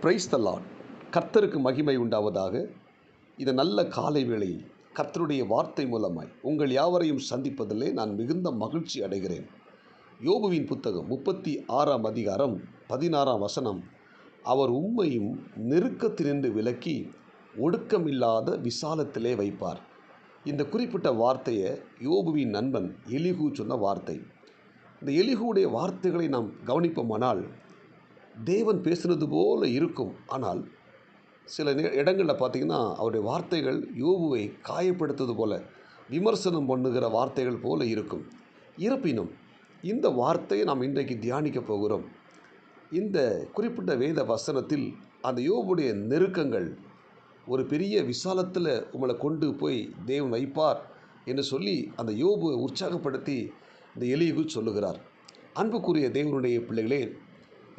Praise the Lord. கர்த்தருக்கு மகிமை உண்டாவதாக. இந்த நல்ல காலை வேளையில் கர்த்தருடைய வார்த்தை மூலமாய் உங்கள் யாவரையும் சந்திப்பதிலே நான் மிகுந்த மகிழ்ச்சி அடைகிறேன். யோபுவின் புத்தகம் 36ஆம் அதிகாரம் 16ஆம் வசனம். அவர் உம்மையும் நெருக்கத்தினின்று விலக்கி ஒடுக்கமில்லாத விசாலத்திலே வைப்பார். இந்த குறிப்பிட்ட வார்த்தையை யோபுவின் நண்பன் எலிகூ சொன்ன வார்த்தை. இந்த எலிகூடைய வார்த்தைகளை நாம் கவனிப்போமானால் தேவன் பேசுனது போல இருக்கும். ஆனால் சில இடங்களில் பார்த்திங்கன்னா அவருடைய வார்த்தைகள் யோபுவை காயப்படுத்துவது போல, விமர்சனம் பண்ணுகிற வார்த்தைகள் போல இருக்கும். இருப்பினும் இந்த வார்த்தையை நாம் இன்றைக்கு தியானிக்க போகிறோம். இந்த குறிப்பிட்ட வேத வசனத்தில் அந்த யோபுடைய நெருக்கங்கள் ஒரு பெரிய விசாலத்தில் உங்களை கொண்டு போய் தேவன் வைப்பார் என்று சொல்லி அந்த யோபுவை உற்சாகப்படுத்தி இந்த எலிகூ சொல்லுகிறார். அன்புக்குரிய தேவனுடைய பிள்ளைகளே,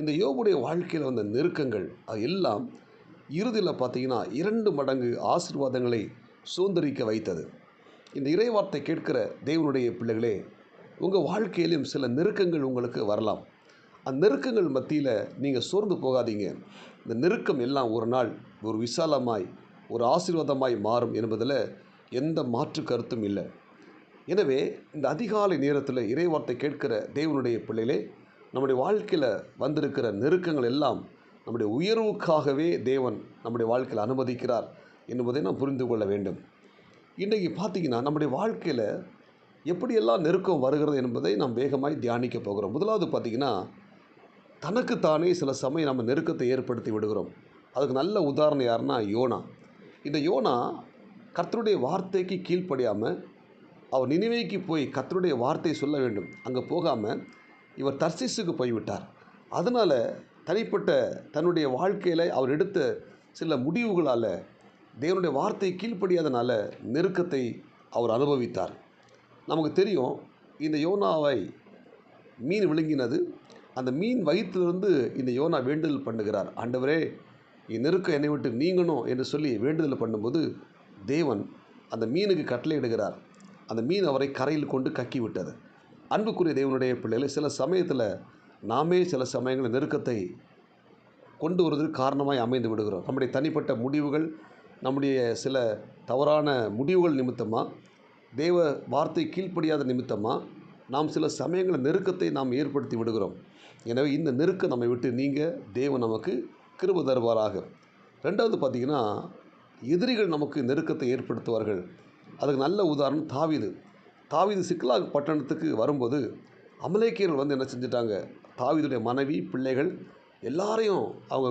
இந்த யோபுடைய வாழ்க்கையில் வந்த நெருக்கங்கள் அது எல்லாம் இறுதியில் பார்த்திங்கன்னா 2 மடங்கு ஆசீர்வாதங்களை சுதந்திரிக்க வைத்தது. இந்த இறைவார்த்தை கேட்கிற தேவனுடைய பிள்ளைகளே, உங்கள் வாழ்க்கையிலும் சில நெருக்கங்கள் உங்களுக்கு வரலாம். அந்த நெருக்கங்கள் மத்தியில் நீங்கள் சோர்ந்து போகாதீங்க. இந்த நெருக்கம் எல்லாம் ஒரு நாள் ஒரு விசாலமாய் ஒரு ஆசீர்வாதமாய் மாறும் என்பதில் எந்த மாற்று கருத்தும் இல்லை. எனவே இந்த அதிகாலை நேரத்தில் இறைவார்த்தை கேட்கிற தேவனுடைய பிள்ளைகளே, நம்முடைய வாழ்க்கையில் வந்திருக்கிற நெருக்கங்கள் எல்லாம் நம்முடைய உயர்வுக்காகவே தேவன் நம்முடைய வாழ்க்கையில் அனுமதிக்கிறார் என்பதை நாம் புரிந்து கொள்ள வேண்டும். இன்றைக்கி பார்த்திங்கன்னா நம்முடைய வாழ்க்கையில் எப்படியெல்லாம் நெருக்கம் வருகிறது என்பதை நாம் வேகமாய் தியானிக்க போகிறோம். முதலாவது பார்த்திங்கன்னா, தனக்குத்தானே சில சமயம் நம்ம நெருக்கத்தை ஏற்படுத்தி விடுகிறோம். அதுக்கு நல்ல உதாரணம் யாருன்னா யோனா. இந்த யோனா கர்த்தருடைய வார்த்தைக்கு கீழ்ப்படியாமல் அவர் நினிவேக்கு போய் கர்த்தருடைய வார்த்தை சொல்ல வேண்டும். அங்கே போகாமல் இவர் தர்சீசுக்கு போய்விட்டார். அதனால் தனிப்பட்ட தன்னுடைய வாழ்க்கையில் அவர் எடுத்த சில முடிவுகளால் தேவனுடைய வார்த்தை கீழ்ப்படியாதனால நெருக்கத்தை அவர் அனுபவித்தார். நமக்கு தெரியும், இந்த யோனாவை மீன் விழுங்கினது. அந்த மீன் வயிற்றிலிருந்து இந்த யோனா வேண்டுதல் பண்ணுகிறார். ஆண்டவரே, நெருக்கம் என்னை விட்டு நீங்கணும் என்று சொல்லி வேண்டுதல் பண்ணும்போது தேவன் அந்த மீனுக்கு கட்டளையிடுகிறார். அந்த மீன் அவரை கரையில் கொண்டு கக்கி விட்டது. அன்புக்குரிய தேவனுடைய பிள்ளைகளை, சில சமயத்தில் நாமே சில சமயங்களில் நெருக்கத்தை கொண்டு வருவதற்கு காரணமாய் அமைந்து விடுகிறோம். நம்முடைய தனிப்பட்ட முடிவுகள், நம்முடைய சில தவறான முடிவுகள் நிமித்தமாக, தேவ வார்த்தை கீழ்ப்படியாத நிமித்தமாக நாம் சில சமயங்களில் நெருக்கத்தை நாம் ஏற்படுத்தி விடுகிறோம். எனவே இந்த நெருக்கம் நம்மை விட்டு நீங்க தேவன் நமக்கு கிருபை தருவாராக. 2வது பார்த்திங்கன்னா, எதிரிகள் நமக்கு நெருக்கத்தை ஏற்படுத்துவார்கள். அதுக்கு நல்ல உதாரணம் தாவீது சிக்லாக் பட்டணத்துக்கு வரும்போது அமலேக்கியர்கள் என்ன செஞ்சிட்டாங்க, தாவீதுடைய மனைவி, பிள்ளைகள் எல்லாரையும் அவங்க